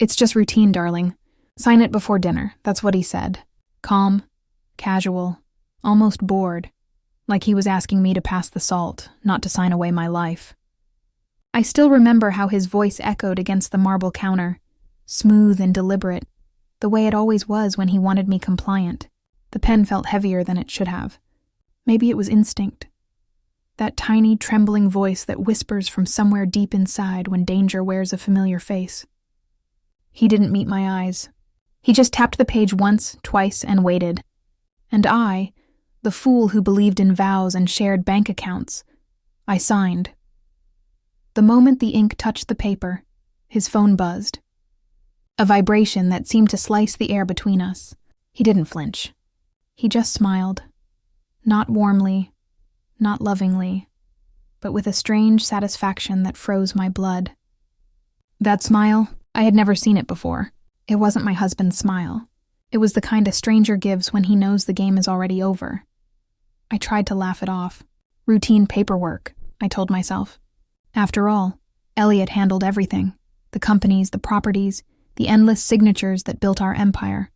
It's just routine, darling. Sign it before dinner, that's what he said. Calm, casual, almost bored, like he was asking me to pass the salt, not to sign away my life. I still remember how his voice echoed against the marble counter, smooth and deliberate, the way it always was when he wanted me compliant. The pen felt heavier than it should have. Maybe it was instinct. That tiny, trembling voice that whispers from somewhere deep inside when danger wears a familiar face. He didn't meet my eyes. He just tapped the page once, twice, and waited. And I, the fool who believed in vows and shared bank accounts, I signed. The moment the ink touched the paper, his phone buzzed. A vibration that seemed to slice the air between us. He didn't flinch. He just smiled. Not warmly, not lovingly, but with a strange satisfaction that froze my blood. That smile, I had never seen it before. It wasn't my husband's smile. It was the kind a stranger gives when he knows the game is already over. I tried to laugh it off. Routine paperwork, I told myself. After all, Elliot handled everything. The companies, the properties, the endless signatures that built our empire.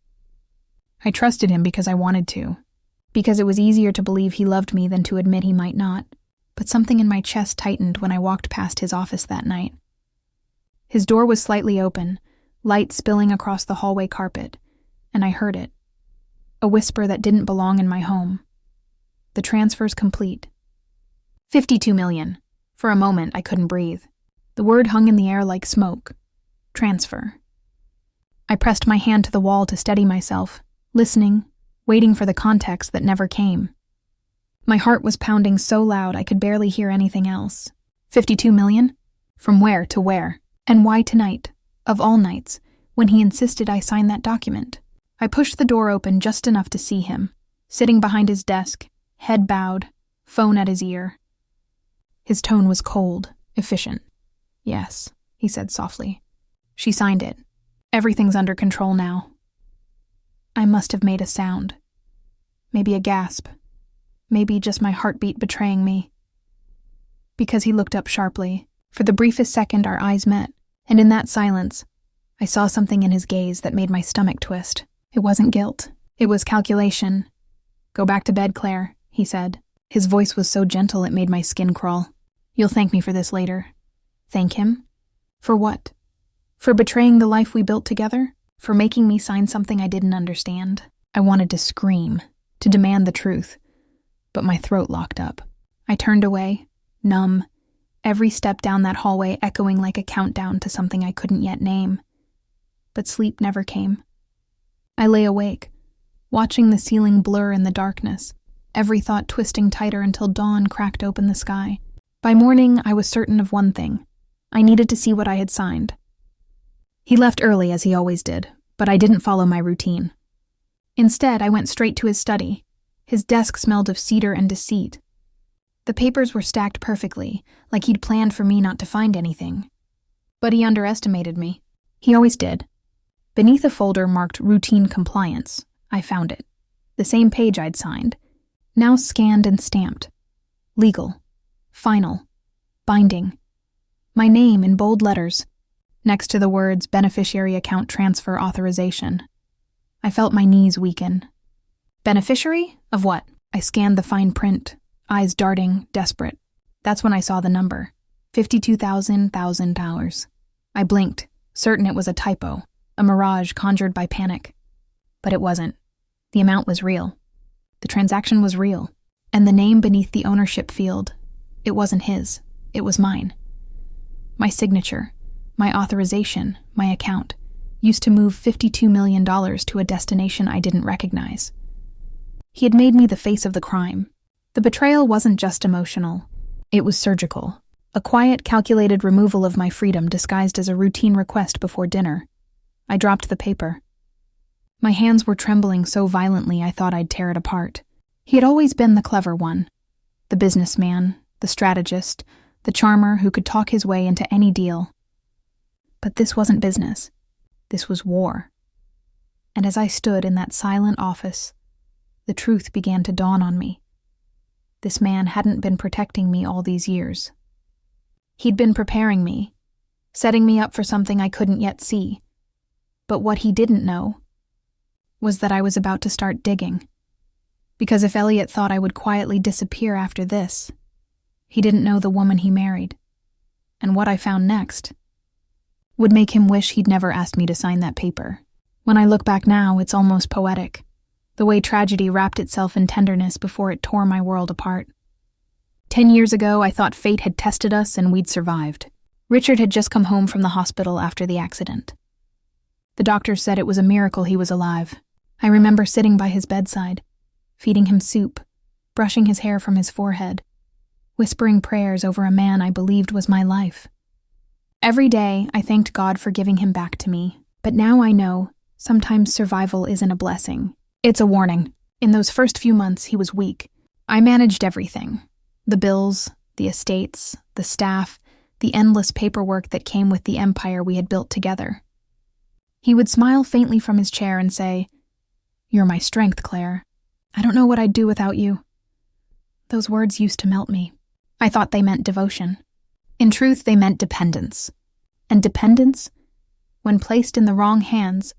I trusted him because I wanted to. Because it was easier to believe he loved me than to admit he might not. But something in my chest tightened when I walked past his office that night. His door was slightly open, light spilling across the hallway carpet, and I heard it. A whisper that didn't belong in my home. The transfer's complete. 52 million. For a moment, I couldn't breathe. The word hung in the air like smoke. Transfer. I pressed my hand to the wall to steady myself, listening, waiting for the context that never came. My heart was pounding so loud I could barely hear anything else. 52 million? From where to where? And why tonight, of all nights, when he insisted I sign that document? I pushed the door open just enough to see him, sitting behind his desk, head bowed, phone at his ear. His tone was cold, efficient. Yes, he said softly. She signed it. Everything's under control now. I must have made a sound. Maybe a gasp. Maybe just my heartbeat betraying me. Because he looked up sharply. For the briefest second our eyes met, and in that silence, I saw something in his gaze that made my stomach twist. It wasn't guilt. It was calculation. Go back to bed, Claire, he said. His voice was so gentle it made my skin crawl. You'll thank me for this later. Thank him? For what? For betraying the life we built together? For making me sign something I didn't understand? I wanted to scream, to demand the truth, but my throat locked up. I turned away, numb, every step down that hallway echoing like a countdown to something I couldn't yet name. But sleep never came. I lay awake, watching the ceiling blur in the darkness, every thought twisting tighter until dawn cracked open the sky. By morning, I was certain of one thing. I needed to see what I had signed. He left early, as he always did, but I didn't follow my routine. Instead, I went straight to his study. His desk smelled of cedar and deceit. The papers were stacked perfectly, like he'd planned for me not to find anything. But he underestimated me. He always did. Beneath a folder marked Routine Compliance, I found it. The same page I'd signed, now scanned and stamped. Legal. Final. Binding. My name in bold letters, next to the words Beneficiary Account Transfer Authorization. I felt my knees weaken. Beneficiary? Of what? I scanned the fine print, eyes darting, desperate. That's when I saw the number. $52,000. I blinked, certain it was a typo, a mirage conjured by panic. But it wasn't. The amount was real. The transaction was real. And the name beneath the ownership field, it wasn't his. It was mine. My signature, my authorization, my account, used to move $52 million to a destination I didn't recognize. He had made me the face of the crime. The betrayal wasn't just emotional. It was surgical. A quiet, calculated removal of my freedom disguised as a routine request before dinner. I dropped the paper. My hands were trembling so violently I thought I'd tear it apart. He had always been the clever one. The businessman, the strategist, the charmer who could talk his way into any deal. But this wasn't business. This was war. And as I stood in that silent office, the truth began to dawn on me. This man hadn't been protecting me all these years. He'd been preparing me, setting me up for something I couldn't yet see. But what he didn't know was that I was about to start digging. Because if Elliot thought I would quietly disappear after this, he didn't know the woman he married. And what I found next would make him wish he'd never asked me to sign that paper. When I look back now, it's almost poetic, the way tragedy wrapped itself in tenderness before it tore my world apart. 10 years ago, I thought fate had tested us and we'd survived. Richard had just come home from the hospital after the accident. The doctors said it was a miracle he was alive. I remember sitting by his bedside, feeding him soup, brushing his hair from his forehead, whispering prayers over a man I believed was my life. Every day, I thanked God for giving him back to me, but now I know sometimes survival isn't a blessing. It's a warning. In those first few months, he was weak. I managed everything. The bills, the estates, the staff, the endless paperwork that came with the empire we had built together. He would smile faintly from his chair and say, "You're my strength, Claire. I don't know what I'd do without you." Those words used to melt me. I thought they meant devotion. In truth, they meant dependence. And dependence, when placed in the wrong hands,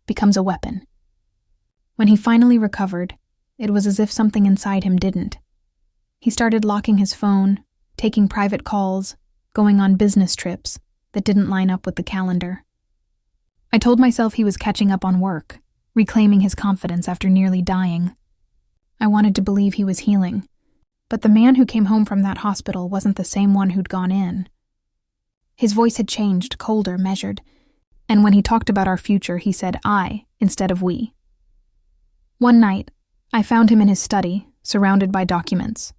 becomes a weapon. When he finally recovered, it was as if something inside him didn't. He started locking his phone, taking private calls, going on business trips that didn't line up with the calendar. I told myself he was catching up on work, reclaiming his confidence after nearly dying. I wanted to believe he was healing, but the man who came home from that hospital wasn't the same one who'd gone in. His voice had changed, colder, measured, and when he talked about our future, he said I instead of we. One night, I found him in his study, surrounded by documents.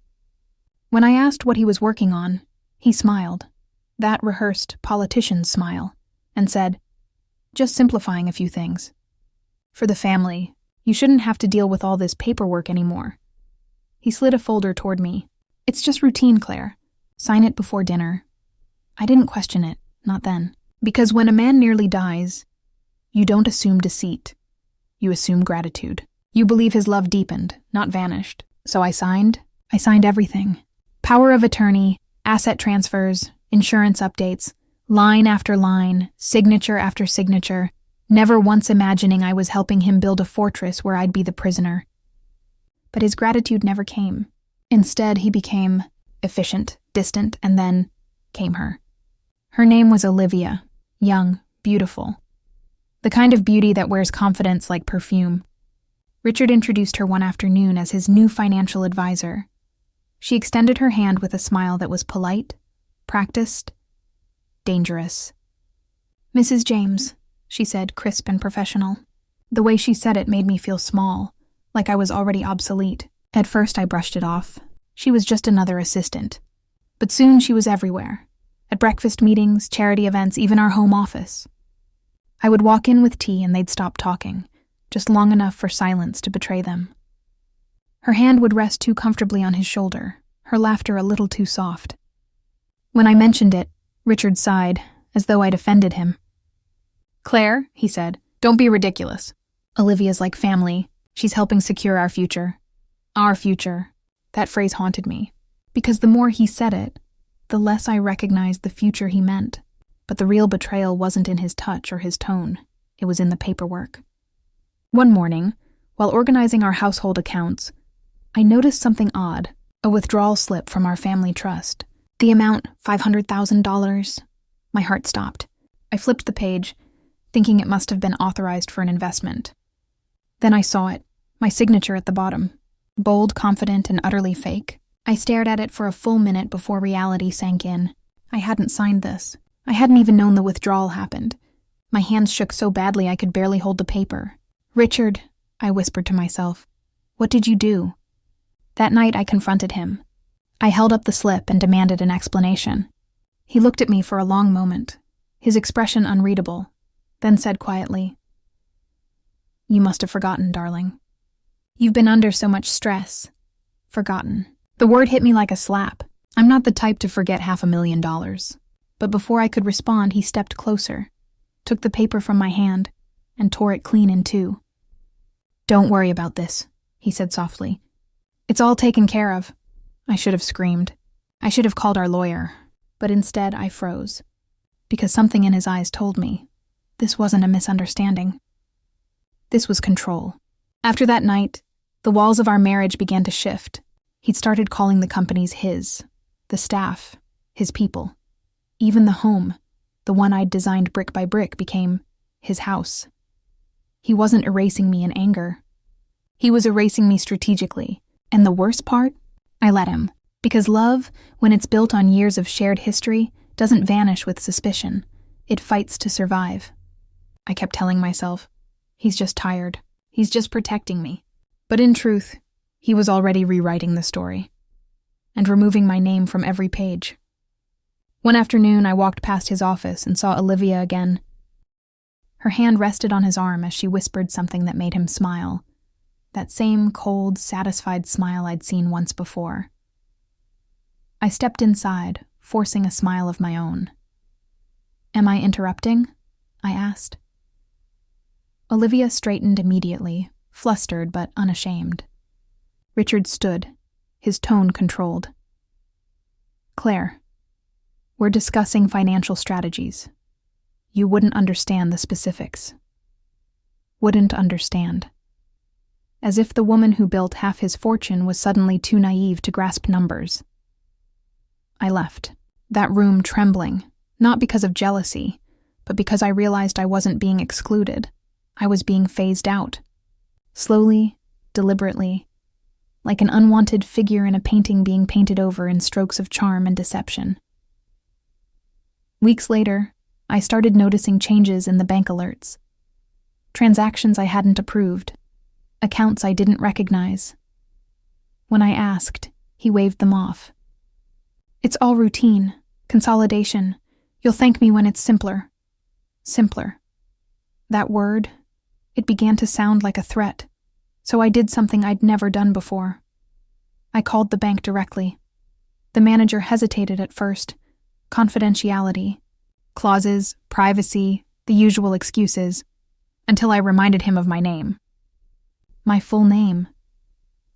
When I asked what he was working on, he smiled, that rehearsed politician's smile, and said, "Just simplifying a few things. For the family, you shouldn't have to deal with all this paperwork anymore." He slid a folder toward me. "It's just routine, Claire. Sign it before dinner." I didn't question it, not then. Because when a man nearly dies, you don't assume deceit. You assume gratitude. You believe his love deepened, not vanished. So I signed everything. Power of attorney, asset transfers, insurance updates, line after line, signature after signature, never once imagining I was helping him build a fortress where I'd be the prisoner. But his gratitude never came. Instead, he became efficient, distant, and then came her. Her name was Olivia, young, beautiful. The kind of beauty that wears confidence like perfume. Richard introduced her one afternoon as his new financial advisor. She extended her hand with a smile that was polite, practiced, dangerous. "Mrs. James," she said, crisp and professional. The way she said it made me feel small, like I was already obsolete. At first I brushed it off. She was just another assistant. But soon she was everywhere. At breakfast meetings, charity events, even our home office. I would walk in with tea and they'd stop talking, just long enough for silence to betray them. Her hand would rest too comfortably on his shoulder, her laughter a little too soft. When I mentioned it, Richard sighed, as though I'd offended him. "Claire," he said, "don't be ridiculous. Olivia's like family. She's helping secure our future." Our future. That phrase haunted me, because the more he said it, the less I recognized the future he meant. But the real betrayal wasn't in his touch or his tone. It was in the paperwork. One morning, while organizing our household accounts, I noticed something odd, a withdrawal slip from our family trust. The amount, $500,000. My heart stopped. I flipped the page, thinking it must have been authorized for an investment. Then I saw it, my signature at the bottom, bold, confident, and utterly fake. I stared at it for a full minute before reality sank in. I hadn't signed this. I hadn't even known the withdrawal happened. My hands shook so badly I could barely hold the paper. "Richard," I whispered to myself, "what did you do?" That night I confronted him. I held up the slip and demanded an explanation. He looked at me for a long moment, his expression unreadable, then said quietly, "You must have forgotten, darling. You've been under so much stress. Forgotten." The word hit me like a slap. I'm not the type to forget $500,000. But before I could respond, he stepped closer, took the paper from my hand, and tore it clean in two. "Don't worry about this," he said softly. "It's all taken care of." I should have screamed. I should have called our lawyer. But instead, I froze, because something in his eyes told me This wasn't a misunderstanding. This was control. After that night, the walls of our marriage began to shift. He'd started calling the companies his, the staff, his people. Even the home, the one I'd designed brick by brick, became his house. He wasn't erasing me in anger. He was erasing me strategically. And the worst part? I let him. Because love, when it's built on years of shared history, doesn't vanish with suspicion. It fights to survive. I kept telling myself, he's just tired. He's just protecting me. But in truth, he was already rewriting the story and removing my name from every page. One afternoon, I walked past his office and saw Olivia again. Her hand rested on his arm as she whispered something that made him smile. That same cold, satisfied smile I'd seen once before. I stepped inside, forcing a smile of my own. "Am I interrupting?" I asked. Olivia straightened immediately, flustered but unashamed. Richard stood, his tone controlled. "Claire, we're discussing financial strategies. You wouldn't understand the specifics. Wouldn't understand." As if the woman who built half his fortune was suddenly too naive to grasp numbers. I left, that room trembling, not because of jealousy, but because I realized I wasn't being excluded. I was being phased out. Slowly, deliberately, like an unwanted figure in a painting being painted over in strokes of charm and deception. Weeks later, I started noticing changes in the bank alerts. Transactions I hadn't approved. Accounts I didn't recognize. When I asked, he waved them off. "It's all routine, consolidation. You'll thank me when it's simpler." Simpler. That word, it began to sound like a threat, so I did something I'd never done before. I called the bank directly. The manager hesitated at first. Confidentiality, clauses, privacy, the usual excuses, until I reminded him of my name. My full name.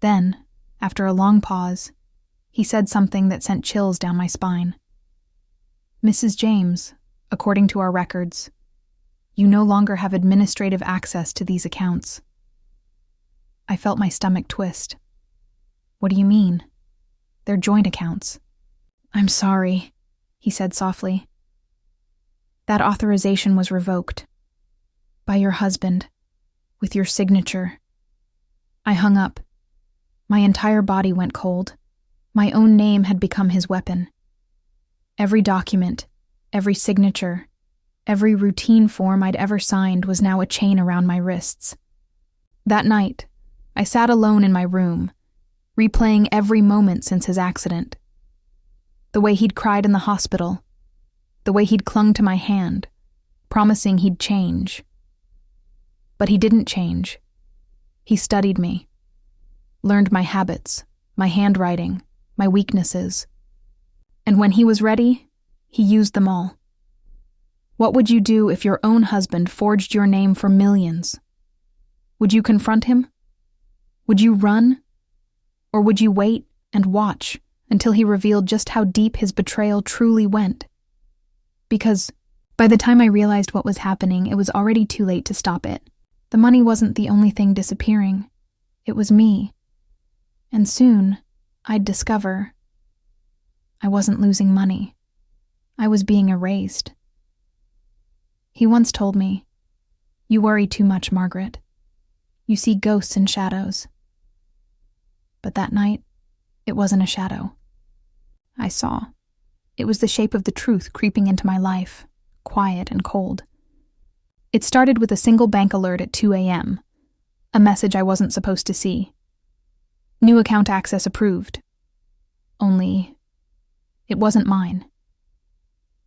Then, after a long pause, he said something that sent chills down my spine. "Mrs. James, according to our records, you no longer have administrative access to these accounts." I felt my stomach twist. "What do you mean?" "They're joint accounts." "I'm sorry," he said softly. "That authorization was revoked. By your husband, with your signature." I hung up. My entire body went cold. My own name had become his weapon. Every document, every signature, every routine form I'd ever signed was now a chain around my wrists. That night, I sat alone in my room, replaying every moment since his accident. The way he'd cried in the hospital, the way he'd clung to my hand, promising he'd change. But he didn't change. He studied me, learned my habits, my handwriting, my weaknesses. And when he was ready, he used them all. What would you do if your own husband forged your name for millions? Would you confront him? Would you run? Or would you wait and watch until he revealed just how deep his betrayal truly went? Because by the time I realized what was happening, it was already too late to stop it. The money wasn't the only thing disappearing. It was me. And soon, I'd discover I wasn't losing money. I was being erased. He once told me, "You worry too much, Margaret. You see ghosts and shadows." But that night, it wasn't a shadow. I saw. It was the shape of the truth creeping into my life, quiet and cold. It started with a single bank alert at 2 a.m., a message I wasn't supposed to see. New account access approved. Only, it wasn't mine.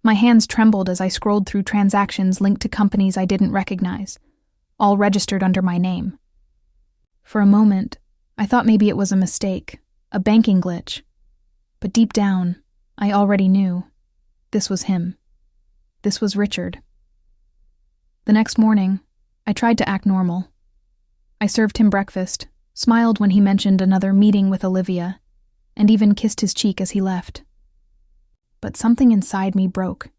My hands trembled as I scrolled through transactions linked to companies I didn't recognize, all registered under my name. For a moment, I thought maybe it was a mistake, a banking glitch. But deep down, I already knew. This was him. This was Richard. The next morning, I tried to act normal. I served him breakfast, smiled when he mentioned another meeting with Olivia, and even kissed his cheek as he left. But something inside me broke.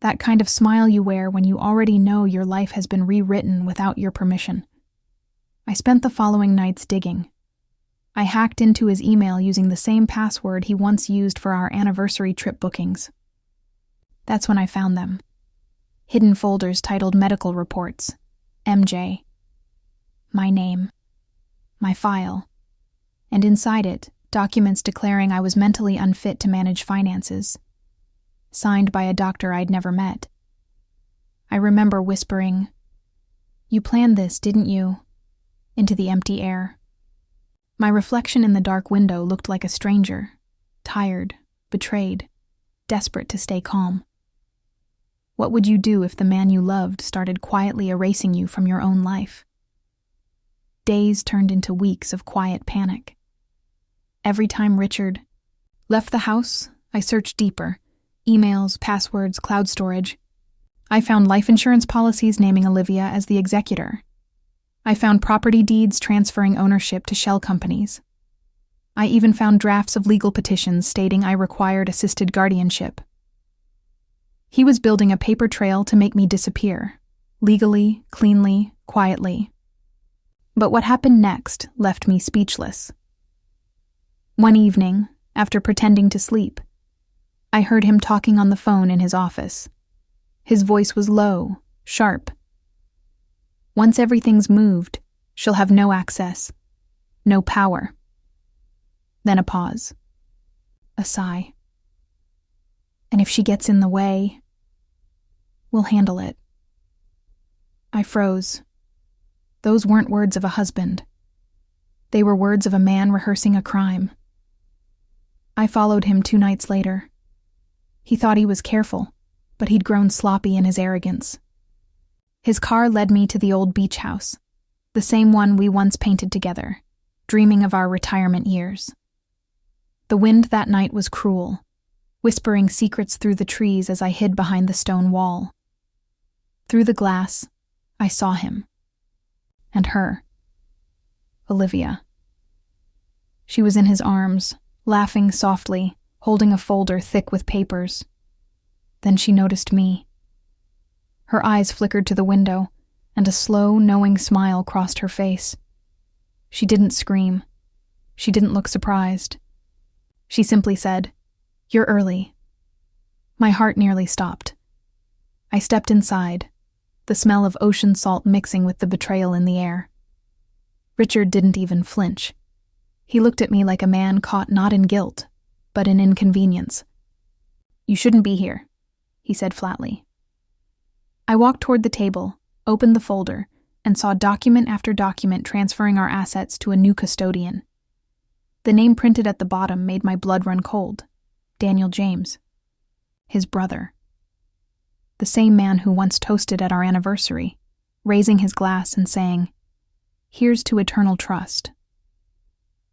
That kind of smile you wear when you already know your life has been rewritten without your permission. I spent the following nights digging. I hacked into his email using the same password he once used for our anniversary trip bookings. That's when I found them. Hidden folders titled Medical Reports, MJ. My name. My file. And inside it, documents declaring I was mentally unfit to manage finances. Signed by a doctor I'd never met. I remember whispering, "You planned this, didn't you?" into the empty air. My reflection in the dark window looked like a stranger, tired, betrayed, desperate to stay calm. What would you do if the man you loved started quietly erasing you from your own life? Days turned into weeks of quiet panic. Every time Richard left the house, I searched deeper. Emails, passwords, cloud storage. I found life insurance policies naming Olivia as the executor. I found property deeds transferring ownership to shell companies. I even found drafts of legal petitions stating I required assisted guardianship. He was building a paper trail to make me disappear, legally, cleanly, quietly. But what happened next left me speechless. One evening, after pretending to sleep, I heard him talking on the phone in his office. His voice was low, sharp. Once everything's moved, she'll have no access, no power. Then a pause. A sigh. And if she gets in the way, we'll handle it. I froze. Those weren't words of a husband. They were words of a man rehearsing a crime. I followed him 2 nights later. He thought he was careful, but he'd grown sloppy in his arrogance. His car led me to the old beach house, the same one we once painted together, dreaming of our retirement years. The wind that night was cruel, whispering secrets through the trees as I hid behind the stone wall. Through the glass, I saw him. And her. Olivia. She was in his arms, laughing softly, holding a folder thick with papers. Then she noticed me. Her eyes flickered to the window, and a slow, knowing smile crossed her face. She didn't scream. She didn't look surprised. She simply said, "You're early." My heart nearly stopped. I stepped inside, the smell of ocean salt mixing with the betrayal in the air. Richard didn't even flinch. He looked at me like a man caught not in guilt, but in inconvenience. "You shouldn't be here," he said flatly. I walked toward the table, opened the folder, and saw document after document transferring our assets to a new custodian. The name printed at the bottom made my blood run cold. Daniel James. His brother. The same man who once toasted at our anniversary, raising his glass and saying, "Here's to eternal trust."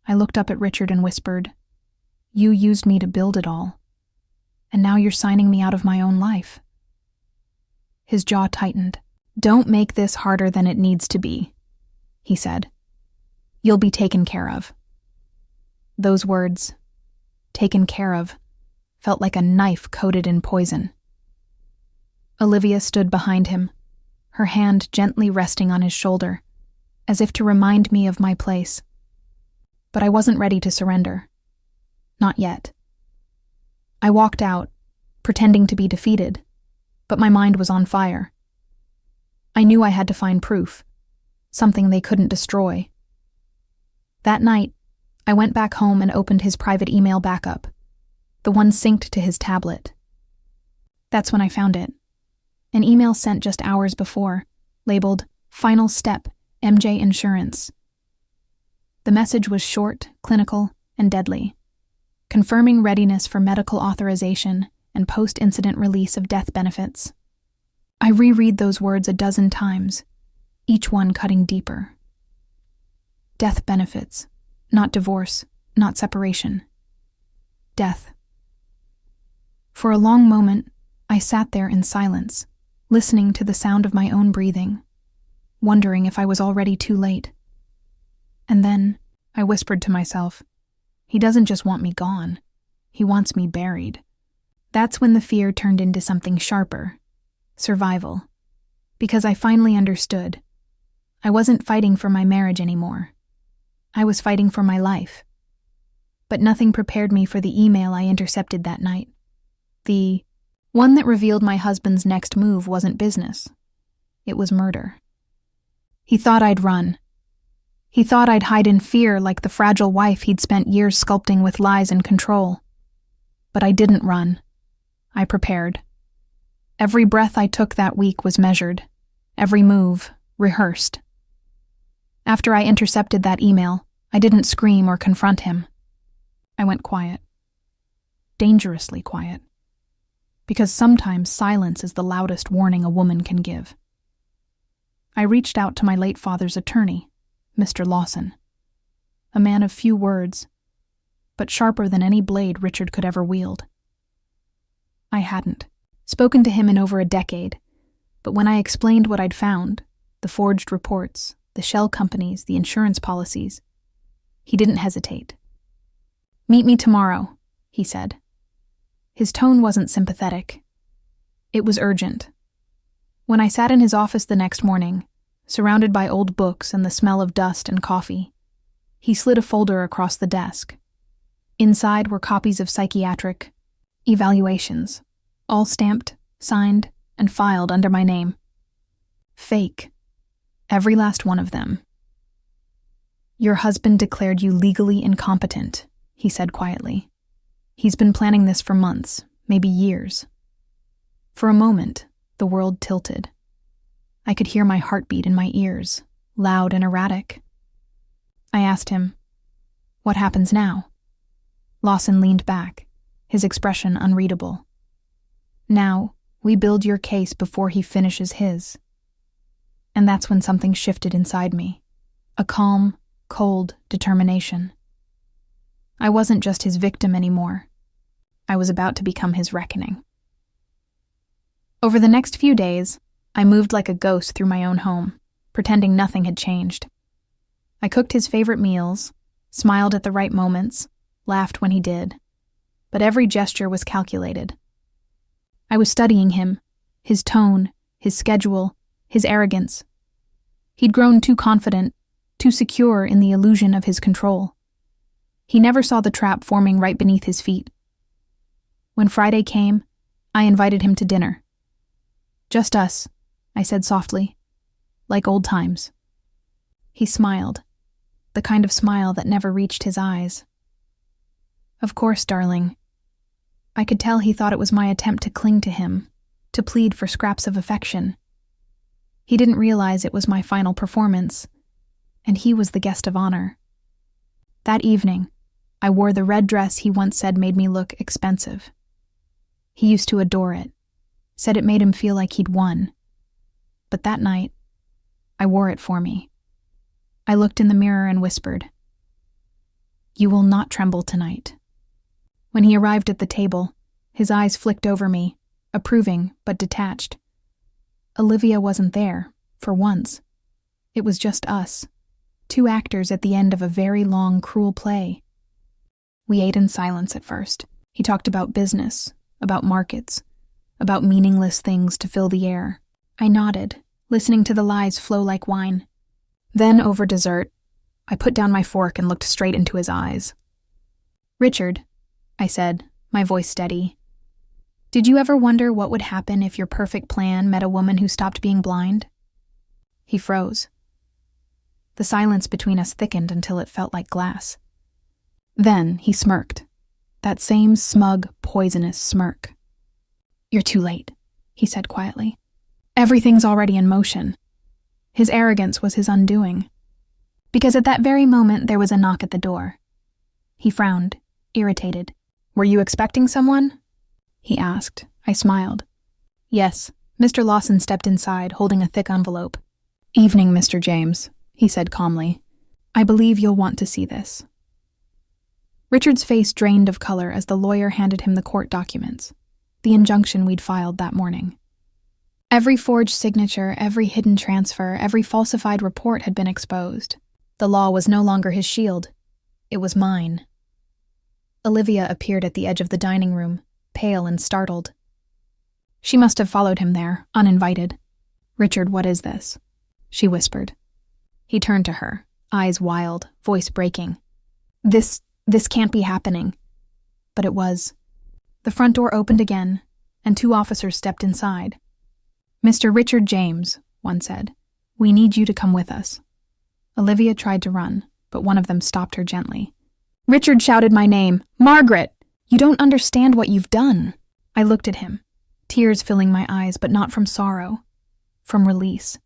I looked up at Richard and whispered, "You used me to build it all, and now you're signing me out of my own life." His jaw tightened. "Don't make this harder than it needs to be," he said. "You'll be taken care of." Those words, "taken care of," felt like a knife coated in poison. Olivia stood behind him, her hand gently resting on his shoulder, as if to remind me of my place. But I wasn't ready to surrender. Not yet. I walked out, pretending to be defeated, but my mind was on fire. I knew I had to find proof, something they couldn't destroy. That night, I went back home and opened his private email backup, the one synced to his tablet. That's when I found it. An email sent just hours before, labeled, "Final Step, MJ Insurance." The message was short, clinical, and deadly, confirming readiness for medical authorization and post-incident release of death benefits. I reread those words a dozen times, each one cutting deeper. Death benefits, not divorce, not separation. Death. For a long moment, I sat there in silence, listening to the sound of my own breathing, wondering if I was already too late. And then I whispered to myself, "He doesn't just want me gone, he wants me buried." That's when the fear turned into something sharper, survival. Because I finally understood. I wasn't fighting for my marriage anymore. I was fighting for my life. But nothing prepared me for the email I intercepted that night. The one that revealed my husband's next move wasn't business. It was murder. He thought I'd run. He thought I'd hide in fear like the fragile wife he'd spent years sculpting with lies and control. But I didn't run. I prepared. Every breath I took that week was measured. Every move, rehearsed. After I intercepted that email, I didn't scream or confront him. I went quiet. Dangerously quiet. Because sometimes silence is the loudest warning a woman can give. I reached out to my late father's attorney, Mr. Lawson. A man of few words, but sharper than any blade Richard could ever wield. I hadn't spoken to him in over a decade, but when I explained what I'd found, the forged reports, the shell companies, the insurance policies, he didn't hesitate. "Meet me tomorrow," he said. His tone wasn't sympathetic. It was urgent. When I sat in his office the next morning, surrounded by old books and the smell of dust and coffee, he slid a folder across the desk. Inside were copies of psychiatric evaluations, all stamped, signed, and filed under my name. Fake. Every last one of them. "Your husband declared you legally incompetent," he said quietly. "He's been planning this for months, maybe years." For a moment, the world tilted. I could hear my heartbeat in my ears, loud and erratic. I asked him, "What happens now?" Lawson leaned back, his expression unreadable. "Now, we build your case before he finishes his." And that's when something shifted inside me. A calm, cold determination. I wasn't just his victim anymore. I was about to become his reckoning. Over the next few days, I moved like a ghost through my own home, pretending nothing had changed. I cooked his favorite meals, smiled at the right moments, laughed when he did. But every gesture was calculated. I was studying him, his tone, his schedule, his arrogance. He'd grown too confident, too secure in the illusion of his control. He never saw the trap forming right beneath his feet. When Friday came, I invited him to dinner. "Just us," I said softly, "like old times." He smiled, the kind of smile that never reached his eyes. "Of course, darling." I could tell he thought it was my attempt to cling to him, to plead for scraps of affection. He didn't realize it was my final performance, and he was the guest of honor. That evening, I wore the red dress he once said made me look expensive. He used to adore it, said it made him feel like he'd won. But that night, I wore it for me. I looked in the mirror and whispered, "You will not tremble tonight." When he arrived at the table, his eyes flicked over me, approving but detached. Olivia wasn't there, for once. It was just us, two actors at the end of a very long, cruel play. We ate in silence at first. He talked about business, about markets, about meaningless things to fill the air. I nodded, listening to the lies flow like wine. Then, over dessert, I put down my fork and looked straight into his eyes. "Richard," I said, my voice steady, "did you ever wonder what would happen if your perfect plan met a woman who stopped being blind?" He froze. The silence between us thickened until it felt like glass. Then he smirked, that same smug, poisonous smirk. "You're too late," he said quietly. "Everything's already in motion." His arrogance was his undoing. Because at that very moment there was a knock at the door. He frowned, irritated. "Were you expecting someone?" he asked. I smiled. "Yes." Mr. Lawson stepped inside, holding a thick envelope. "Evening, Mr. James," he said calmly. "I believe you'll want to see this." Richard's face drained of color as the lawyer handed him the court documents, the injunction we'd filed that morning. Every forged signature, every hidden transfer, every falsified report had been exposed. The law was no longer his shield. It was mine. Olivia appeared at the edge of the dining room, pale and startled. She must have followed him there, uninvited. "Richard, what is this?" she whispered. He turned to her, eyes wild, voice breaking. This can't be happening." But it was. The front door opened again, and 2 officers stepped inside. "Mr. Richard James," one said, "we need you to come with us." Olivia tried to run, but one of them stopped her gently. Richard shouted my name. "Margaret! You don't understand what you've done." I looked at him, tears filling my eyes, but not from sorrow, from release.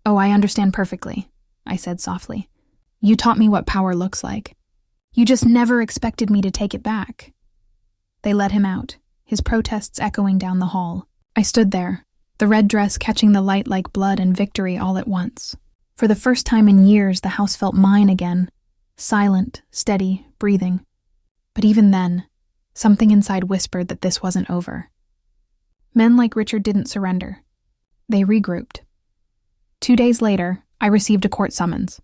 "Oh, I understand perfectly," I said softly. "You taught me what power looks like. You just never expected me to take it back." They let him out, his protests echoing down the hall. I stood there, the red dress catching the light like blood and victory all at once. For the first time in years, the house felt mine again, silent, steady, breathing. But even then, something inside whispered that this wasn't over. Men like Richard didn't surrender. They regrouped. 2 days later, I received a court summons.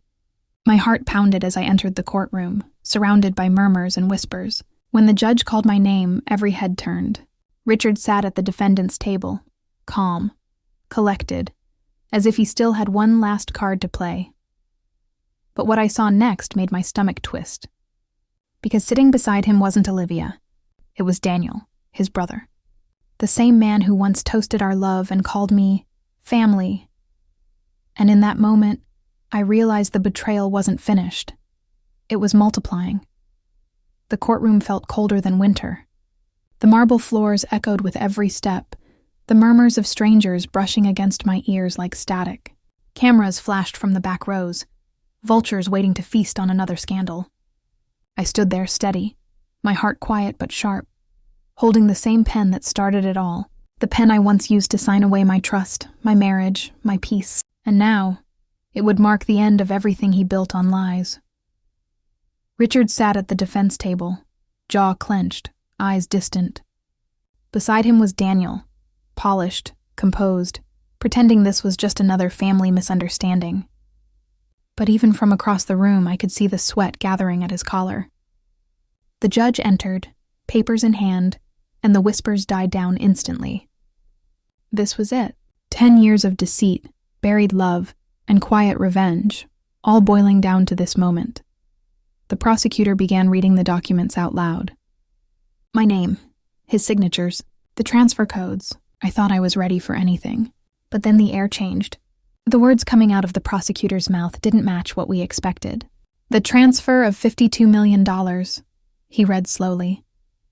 My heart pounded as I entered the courtroom, surrounded by murmurs and whispers. When the judge called my name, every head turned. Richard sat at the defendant's table, calm, collected, as if he still had one last card to play. But what I saw next made my stomach twist. Because sitting beside him wasn't Olivia. It was Daniel, his brother. The same man who once toasted our love and called me family. And in that moment, I realized the betrayal wasn't finished. It was multiplying. The courtroom felt colder than winter. The marble floors echoed with every step, the murmurs of strangers brushing against my ears like static. Cameras flashed from the back rows, vultures waiting to feast on another scandal. I stood there steady, my heart quiet but sharp, holding the same pen that started it all, the pen I once used to sign away my trust, my marriage, my peace. And now, it would mark the end of everything he built on lies. Richard sat at the defense table, jaw clenched, eyes distant. Beside him was Daniel, polished, composed, pretending this was just another family misunderstanding. But even from across the room, I could see the sweat gathering at his collar. The judge entered, papers in hand, and the whispers died down instantly. This was it. 10 years of deceit, buried love, and quiet revenge, all boiling down to this moment. The prosecutor began reading the documents out loud. My name, his signatures, the transfer codes. I thought I was ready for anything. But then the air changed. The words coming out of the prosecutor's mouth didn't match what we expected. "The transfer of $52 million, he read slowly,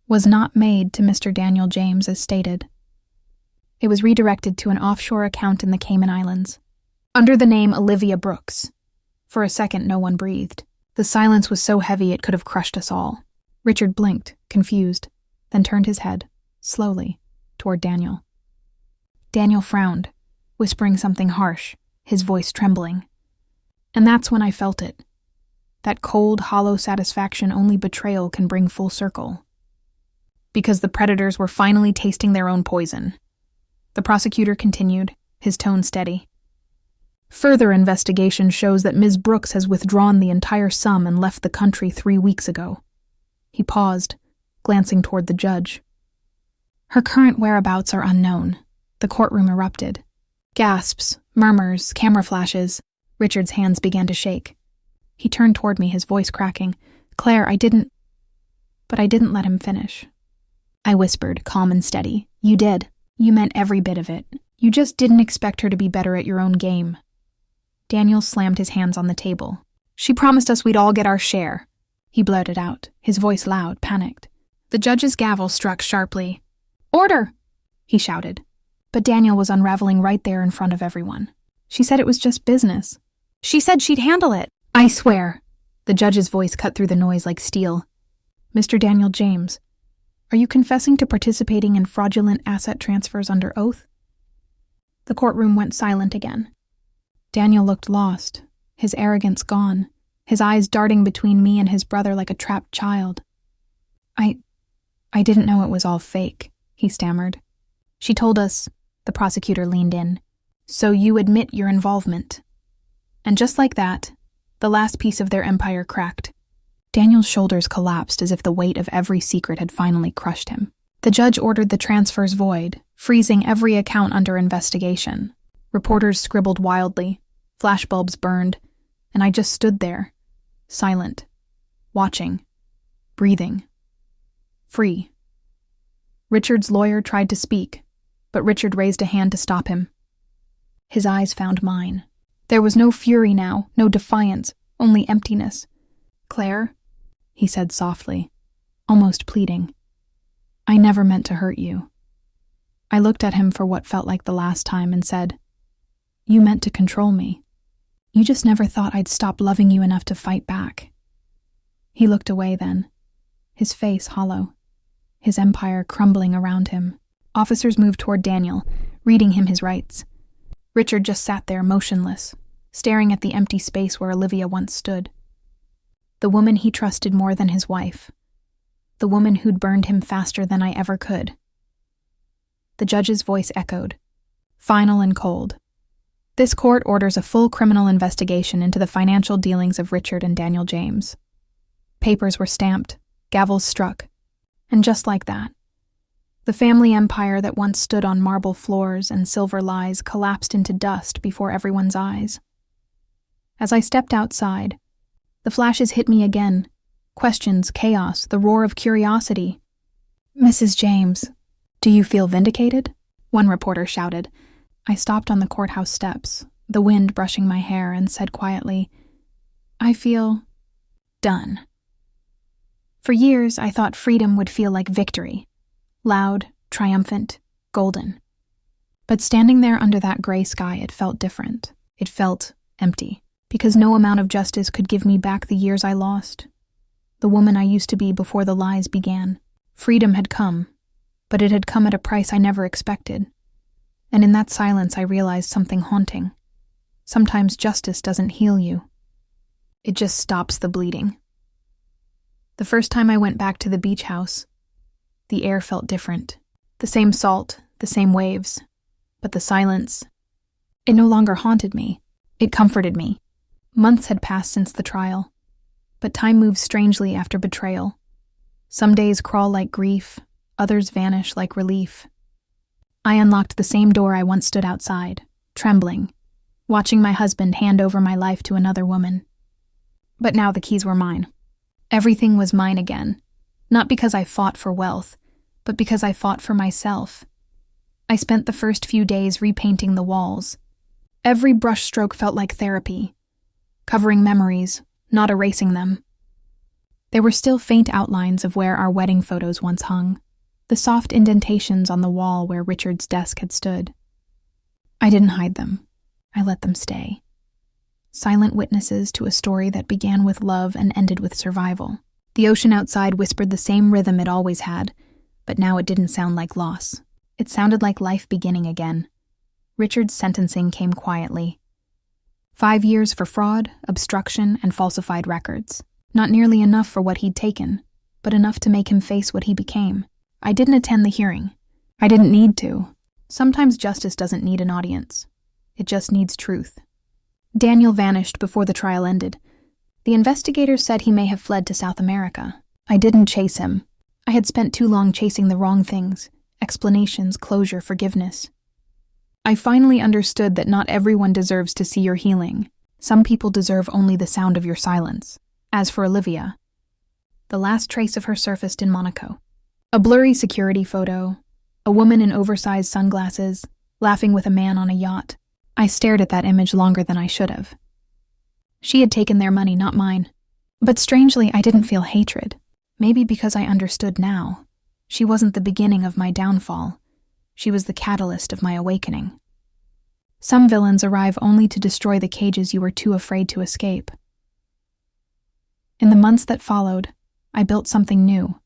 was not made to Mr. Daniel James as stated. It was redirected to an offshore account in the Cayman Islands, under the name Olivia Brooks." For a second, no one breathed. The silence was so heavy it could have crushed us all. Richard blinked, confused, then turned his head, slowly, toward Daniel. Daniel frowned, whispering something harsh, his voice trembling. And that's when I felt it. That cold, hollow satisfaction only betrayal can bring full circle. Because the predators were finally tasting their own poison. The prosecutor continued, his tone steady. "Further investigation shows that Ms. Brooks has withdrawn the entire sum and left the country 3 weeks ago." He paused, glancing toward the judge. "Her current whereabouts are unknown." The courtroom erupted. Gasps, murmurs, camera flashes. Richard's hands began to shake. He turned toward me, his voice cracking. "Claire, But I didn't let him finish. I whispered, calm and steady. "You did. You meant every bit of it. You just didn't expect her to be better at your own game." Daniel slammed his hands on the table. "She promised us we'd all get our share," he blurted out, his voice loud, panicked. The judge's gavel struck sharply. "Order!" he shouted. But Daniel was unraveling right there in front of everyone. "She said it was just business. She said she'd handle it. I swear." The judge's voice cut through the noise like steel. "Mr. Daniel James, are you confessing to participating in fraudulent asset transfers under oath?" The courtroom went silent again. Daniel looked lost, his arrogance gone, his eyes darting between me and his brother like a trapped child. I didn't know it was all fake," he stammered. "She told us," the prosecutor leaned in, "so you admit your involvement." And just like that, the last piece of their empire cracked. Daniel's shoulders collapsed as if the weight of every secret had finally crushed him. The judge ordered the transfers void, freezing every account under investigation. Reporters scribbled wildly, flashbulbs burned, and I just stood there, silent, watching, breathing, free. Richard's lawyer tried to speak, but Richard raised a hand to stop him. His eyes found mine. There was no fury now, no defiance, only emptiness. "Claire," he said softly, almost pleading, "I never meant to hurt you." I looked at him for what felt like the last time and said, "You meant to control me. You just never thought I'd stop loving you enough to fight back." He looked away then, his face hollow, his empire crumbling around him. Officers moved toward Daniel, reading him his rights. Richard just sat there motionless, staring at the empty space where Olivia once stood. The woman he trusted more than his wife. The woman who'd burned him faster than I ever could. The judge's voice echoed, final and cold. "This court orders a full criminal investigation into the financial dealings of Richard and Daniel James." Papers were stamped, gavels struck, and just like that, the family empire that once stood on marble floors and silver lies collapsed into dust before everyone's eyes. As I stepped outside, the flashes hit me again. Questions, chaos, the roar of curiosity. "Mrs. James, do you feel vindicated?" one reporter shouted. I stopped on the courthouse steps, the wind brushing my hair, and said quietly, "I feel done." For years, I thought freedom would feel like victory. Loud, triumphant, golden. But standing there under that gray sky, it felt different. It felt empty, because no amount of justice could give me back the years I lost. The woman I used to be before the lies began. Freedom had come, but it had come at a price I never expected. And in that silence, I realized something haunting. Sometimes justice doesn't heal you. It just stops the bleeding. The first time I went back to the beach house, the air felt different. The same salt, the same waves. But the silence, it no longer haunted me. It comforted me. Months had passed since the trial. But time moves strangely after betrayal. Some days crawl like grief, others vanish like relief. I unlocked the same door I once stood outside, trembling, watching my husband hand over my life to another woman. But now the keys were mine. Everything was mine again. Not because I fought for wealth, but because I fought for myself. I spent the first few days repainting the walls. Every brushstroke felt like therapy, covering memories, not erasing them. There were still faint outlines of where our wedding photos once hung, the soft indentations on the wall where Richard's desk had stood. I didn't hide them. I let them stay. Silent witnesses to a story that began with love and ended with survival. The ocean outside whispered the same rhythm it always had, but now it didn't sound like loss. It sounded like life beginning again. Richard's sentencing came quietly. 5 years for fraud, obstruction, and falsified records. Not nearly enough for what he'd taken, but enough to make him face what he became. I didn't attend the hearing. I didn't need to. Sometimes justice doesn't need an audience. It just needs truth. Daniel vanished before the trial ended. The investigators said he may have fled to South America. I didn't chase him. I had spent too long chasing the wrong things. Explanations, closure, forgiveness. I finally understood that not everyone deserves to see your healing. Some people deserve only the sound of your silence. As for Olivia, the last trace of her surfaced in Monaco. A blurry security photo, a woman in oversized sunglasses, laughing with a man on a yacht. I stared at that image longer than I should have. She had taken their money, not mine. But strangely, I didn't feel hatred. Maybe because I understood now. She wasn't the beginning of my downfall. She was the catalyst of my awakening. Some villains arrive only to destroy the cages you were too afraid to escape. In the months that followed, I built something new.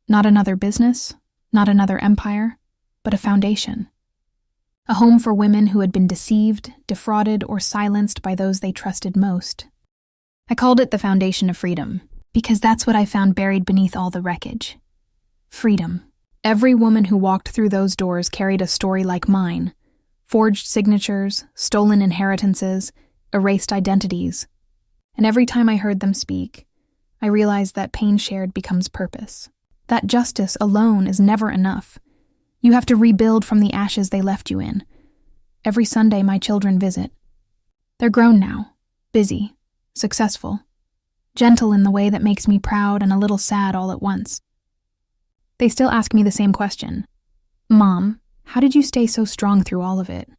Not another business, not another empire, but a foundation. A home for women who had been deceived, defrauded, or silenced by those they trusted most. I called it the Foundation of Freedom, because that's what I found buried beneath all the wreckage. Freedom. Every woman who walked through those doors carried a story like mine. Forged signatures, stolen inheritances, erased identities. And every time I heard them speak, I realized that pain shared becomes purpose. That justice alone is never enough. You have to rebuild from the ashes they left you in. Every Sunday, my children visit. They're grown now, busy, successful, gentle in the way that makes me proud and a little sad all at once. They still ask me the same question. Mom, how did you stay so strong through all of it?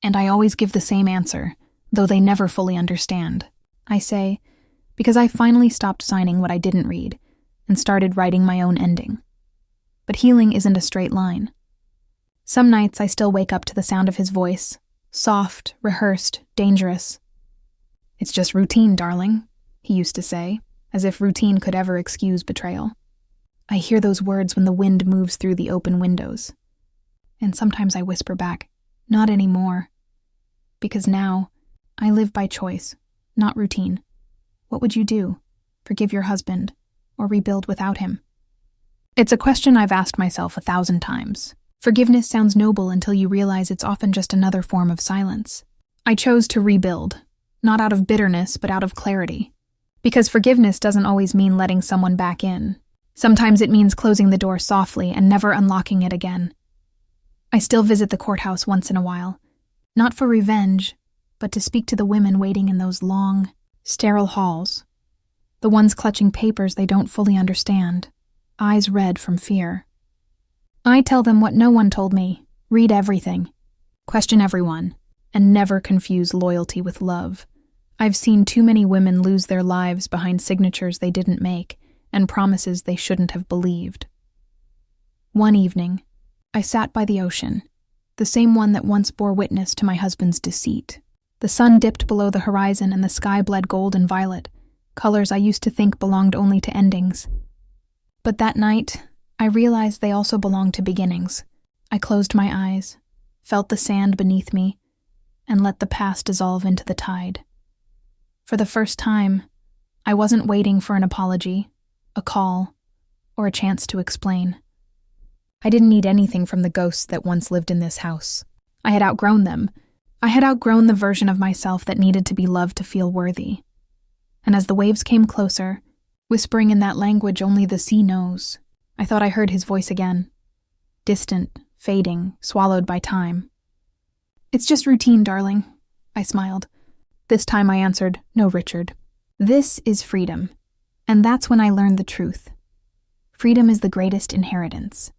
And I always give the same answer, though they never fully understand. I say, because I finally stopped signing what I didn't read and started writing my own ending. But healing isn't a straight line. Some nights I still wake up to the sound of his voice, soft, rehearsed, dangerous. It's just routine, darling, he used to say, as if routine could ever excuse betrayal. I hear those words when the wind moves through the open windows. And sometimes I whisper back, not anymore. Because now, I live by choice, not routine. What would you do? Forgive your husband, or rebuild without him? It's a question I've asked myself 1,000 times. Forgiveness sounds noble until you realize it's often just another form of silence. I chose to rebuild, not out of bitterness, but out of clarity. Because forgiveness doesn't always mean letting someone back in. Sometimes it means closing the door softly and never unlocking it again. I still visit the courthouse once in a while, not for revenge, but to speak to the women waiting in those long, sterile halls. The ones clutching papers they don't fully understand, eyes red from fear. I tell them what no one told me: read everything, question everyone, and never confuse loyalty with love. I've seen too many women lose their lives behind signatures they didn't make and promises they shouldn't have believed. One evening, I sat by the ocean, the same one that once bore witness to my husband's deceit. The sun dipped below the horizon and the sky bled gold and violet, colors I used to think belonged only to endings. But that night, I realized they also belonged to beginnings. I closed my eyes, felt the sand beneath me, and let the past dissolve into the tide. For the first time, I wasn't waiting for an apology, a call, or a chance to explain. I didn't need anything from the ghosts that once lived in this house. I had outgrown them. I had outgrown the version of myself that needed to be loved to feel worthy. And as the waves came closer, whispering in that language only the sea knows, I thought I heard his voice again. Distant, fading, swallowed by time. It's just routine, darling, I smiled. This time I answered, no, Richard. This is freedom. And that's when I learned the truth. Freedom is the greatest inheritance.